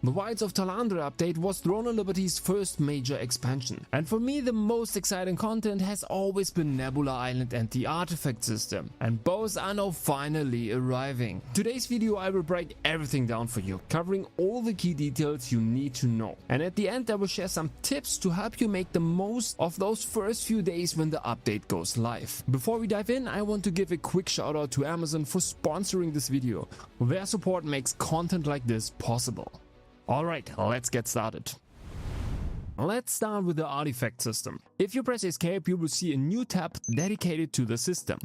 The Wilds of Talandra update was Throne of Liberty's first major expansion, and for me the most exciting content has always been Nebula Island and the artifact system, and both are now finally arriving. Today's video I will break everything down for you, covering all the key details you need to know, and at the end I will share some tips to help you make the most of those first few days when the update goes live. Before we dive in, I want to give a quick shout out to Amazon for sponsoring this video. Their support makes content like this possible. Alright, let's get started. Let's start with the artifact system. If you press escape, you will see a new tab dedicated to the system.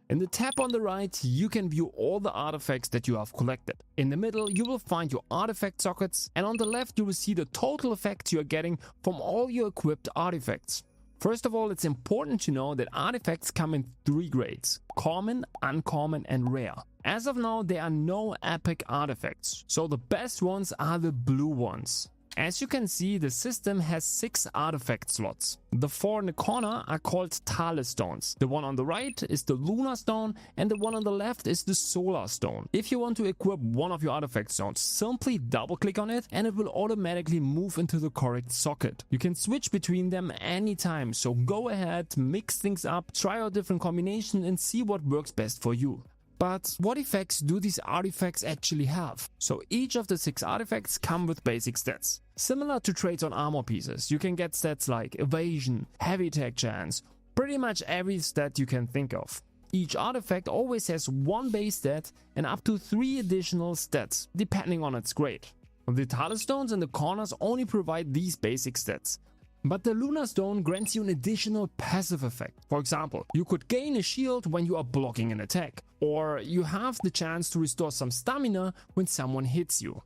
In the tab on the right, you can view all the artifacts that you have collected. In the middle, you will find your artifact sockets, and on the left you will see the total effects you are getting from all your equipped artifacts. First of all, it's important to know that artifacts come in 3 grades: common, uncommon and rare. As of now, there are no epic artifacts, so the best ones are the blue ones. As you can see, the system has 6 artifact slots. The 4 in the corner are called Thales stones. The one on the right is the lunar stone, and the one on the left is the solar stone. If you want to equip one of your artifact stones, simply double click on it and it will automatically move into the correct socket. You can switch between them anytime, so go ahead, mix things up, try out different combinations and see what works best for you. But what effects do these artifacts actually have? So each of the 6 artifacts come with basic stats. Similar to traits on armor pieces, you can get stats like evasion, heavy attack chance, pretty much every stat you can think of. Each artifact always has 1 base stat and up to 3 additional stats, depending on its grade. The Thales stones in the corners only provide these basic stats. But the lunar stone grants you an additional passive effect. For example, you could gain a shield when you are blocking an attack, or you have the chance to restore some stamina when someone hits you.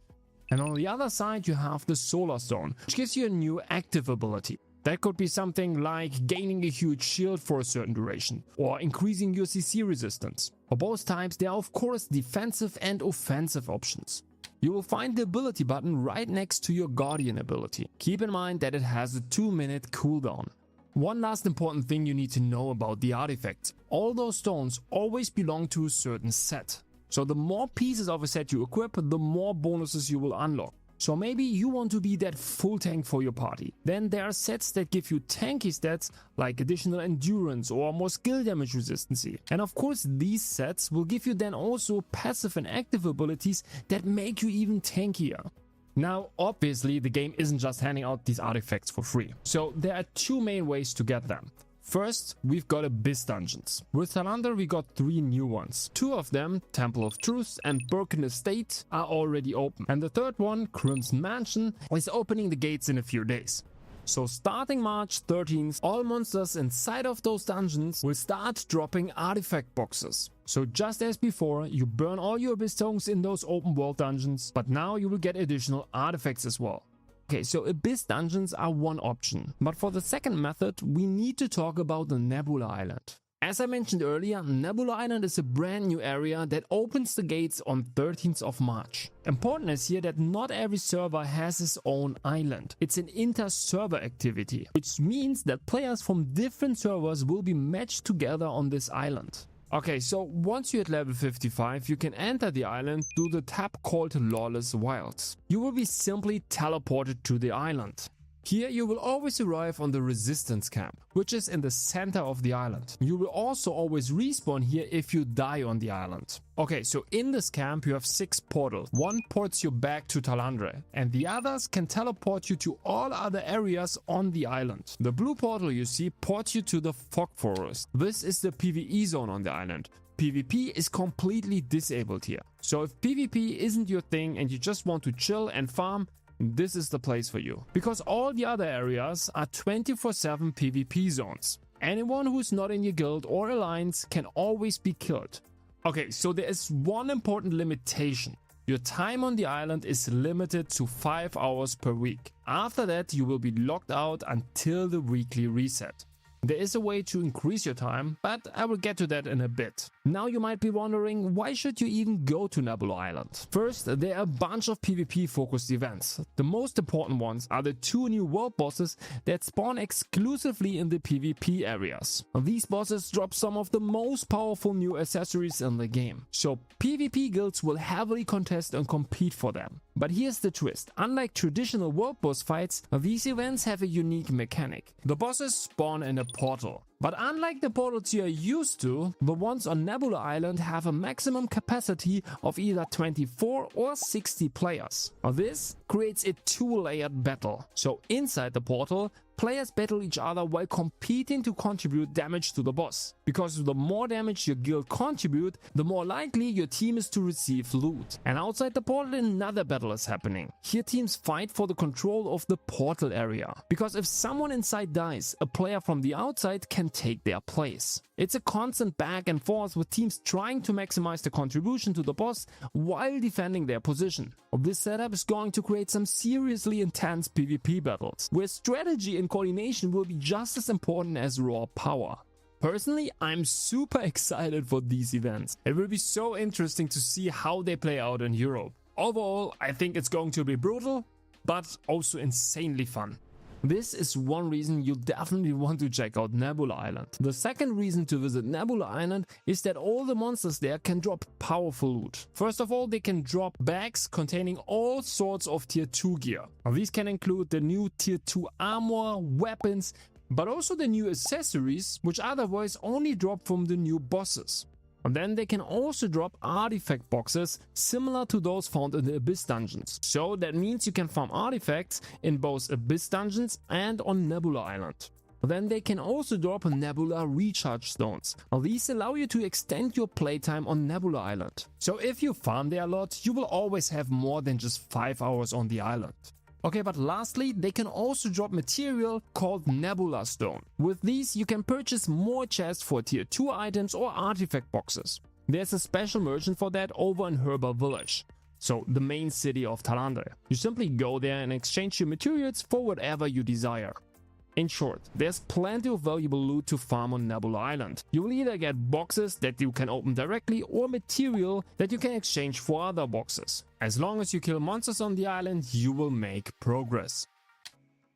And on the other side you have the solar stone, which gives you a new active ability. That could be something like gaining a huge shield for a certain duration, or increasing your CC resistance. For both types there are of course defensive and offensive options. You will find the ability button right next to your Guardian ability. Keep in mind that it has a 2-minute cooldown. One last important thing you need to know about the artifacts. All those stones always belong to a certain set. So the more pieces of a set you equip, the more bonuses you will unlock. So maybe you want to be that full tank for your party. Then there are sets that give you tanky stats like additional endurance or more skill damage resistance. And of course these sets will give you then also passive and active abilities that make you even tankier. Now obviously the game isn't just handing out these artifacts for free. So there are 2 main ways to get them. First, we've got Abyss dungeons. With Talandra we got 3 new ones. 2 of them, Temple of Truth and Birken Estate, are already open. And the third one, Crimson Mansion, is opening the gates in a few days. So starting March 13th, all monsters inside of those dungeons will start dropping artifact boxes. So just as before, you burn all your Abyss tokens in those open world dungeons, but now you will get additional artifacts as well. Okay, so Abyss dungeons are one option, but for the second method we need to talk about the Nebula Island. As I mentioned earlier, Nebula Island is a brand new area that opens the gates on 13th of March. Important is here that not every server has its own island. It's an inter-server activity, which means that players from different servers will be matched together on this island. Okay, so once you're at level 55, you can enter the island through the tab called Lawless Wilds. You will be simply teleported to the island. Here you will always arrive on the Resistance camp, which is in the center of the island. You will also always respawn here if you die on the island. Okay, so in this camp you have 6 portals. One ports you back to Talandra, and the others can teleport you to all other areas on the island. The blue portal you see ports you to the Fog Forest. This is the PvE zone on the island. PvP is completely disabled here. So if PvP isn't your thing and you just want to chill and farm, this is the place for you. Because all the other areas are 24/7 PvP zones. Anyone who's not in your guild or alliance can always be killed. Okay, so there is one important limitation. Your time on the island is limited to 5 hours per week. After that you will be locked out until the weekly reset. There is a way to increase your time, but I will get to that in a bit. Now you might be wondering, why should you even go to Nebula Island? First, there are a bunch of PvP focused events. The most important ones are the 2 new world bosses that spawn exclusively in the PvP areas. These bosses drop some of the most powerful new accessories in the game, so PvP guilds will heavily contest and compete for them. But here's the twist. Unlike traditional world boss fights, these events have a unique mechanic. The bosses spawn in a portal. But unlike the portals you are used to, the ones on Nebula Island have a maximum capacity of either 24 or 60 players. Now this creates a two-layered battle. So inside the portal, players battle each other while competing to contribute damage to the boss. Because the more damage your guild contribute, the more likely your team is to receive loot. And outside the portal another battle is happening. Here teams fight for the control of the portal area. Because if someone inside dies, a player from the outside can take their place. It's a constant back and forth with teams trying to maximize the contribution to the boss while defending their position. This setup is going to create some seriously intense PvP battles, where strategy and coordination will be just as important as raw power. Personally, I'm super excited for these events. It will be so interesting to see how they play out in Europe. Overall, I think it's going to be brutal, but also insanely fun. This is one reason you definitely want to check out Nebula Island. The second reason to visit Nebula Island is that all the monsters there can drop powerful loot. First of all, they can drop bags containing all sorts of tier 2 gear. Now, these can include the new tier 2 armor, weapons, but also the new accessories, which otherwise only drop from the new bosses. And then they can also drop artifact boxes similar to those found in the Abyss dungeons. So that means you can farm artifacts in both Abyss dungeons and on Nebula Island. Then they can also drop Nebula recharge stones. Now these allow you to extend your playtime on Nebula Island. So if you farm there a lot, you will always have more than just 5 hours on the island. Okay, but lastly, they can also drop material called Nebula Stone. With these, you can purchase more chests for tier 2 items or artifact boxes. There's a special merchant for that over in Herba Village, so the main city of Talandre. You simply go there and exchange your materials for whatever you desire. In short, there's plenty of valuable loot to farm on Nebula Island. You will either get boxes that you can open directly or material that you can exchange for other boxes. As long as you kill monsters on the island, you will make progress.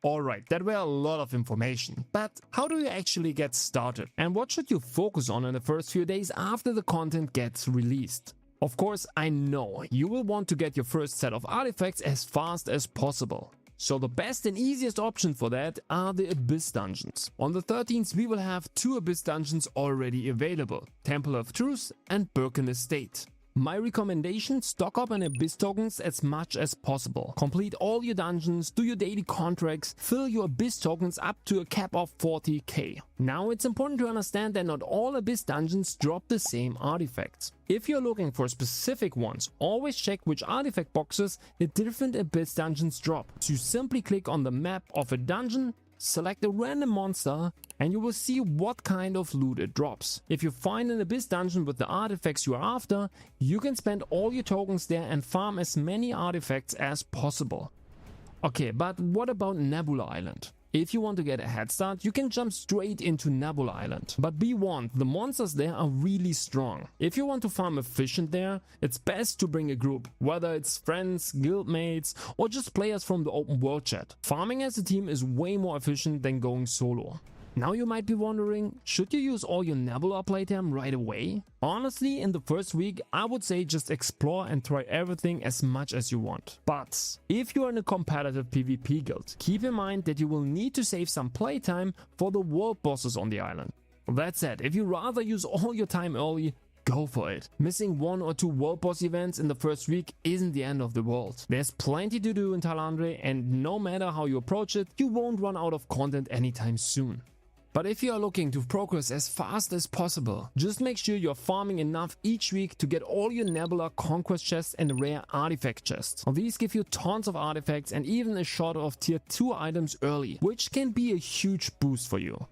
Alright, that were a lot of information, but how do you actually get started? And what should you focus on in the first few days after the content gets released? Of course, I know you will want to get your first set of artifacts as fast as possible. So the best and easiest option for that are the Abyss dungeons. On the 13th we will have 2 Abyss dungeons already available, Temple of Truth and Birken Estate. My recommendation, stock up on Abyss tokens as much as possible. Complete all your dungeons, do your daily contracts, fill your Abyss tokens up to a cap of 40k. Now it's important to understand that not all Abyss dungeons drop the same artifacts. If you're looking for specific ones, always check which artifact boxes the different Abyss dungeons drop. So you simply click on the map of a dungeon, select a random monster, and you will see what kind of loot it drops. If you find an Abyss dungeon with the artifacts you are after, you can spend all your tokens there and farm as many artifacts as possible. Okay, but what about Nebula Island? If you want to get a head start, you can jump straight into Nebula Island. But be warned, the monsters there are really strong. If you want to farm efficient there, it's best to bring a group, whether it's friends, guildmates, or just players from the open world chat. Farming as a team is way more efficient than going solo. Now you might be wondering, should you use all your Nebula playtime right away? Honestly, in the first week, I would say just explore and try everything as much as you want. But if you are in a competitive PvP guild, keep in mind that you will need to save some playtime for the world bosses on the island. That said, if you rather use all your time early, go for it. Missing 1 or 2 world boss events in the first week isn't the end of the world. There's plenty to do in Talandre, and no matter how you approach it, you won't run out of content anytime soon. But if you are looking to progress as fast as possible, just make sure you're farming enough each week to get all your Nebula conquest chests and rare artifact chests. Now, these give you tons of artifacts and even a shot of tier 2 items early, which can be a huge boost for you.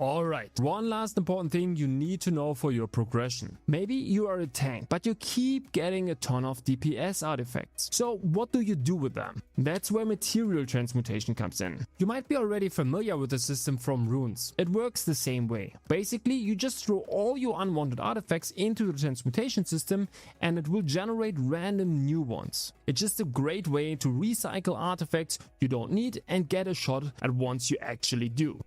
Alright, one last important thing you need to know for your progression. Maybe you are a tank, but you keep getting a ton of DPS artifacts. So what do you do with them? That's where material transmutation comes in. You might be already familiar with the system from runes. It works the same way. Basically, you just throw all your unwanted artifacts into the transmutation system and it will generate random new ones. It's just a great way to recycle artifacts you don't need and get a shot at ones you actually do.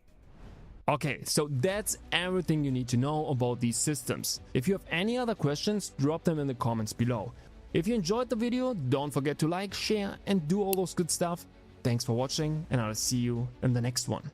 Okay, so that's everything you need to know about these systems. If you have any other questions, drop them in the comments below. If you enjoyed the video, don't forget to like, share and do all those good stuff. Thanks for watching, and I'll see you in the next one.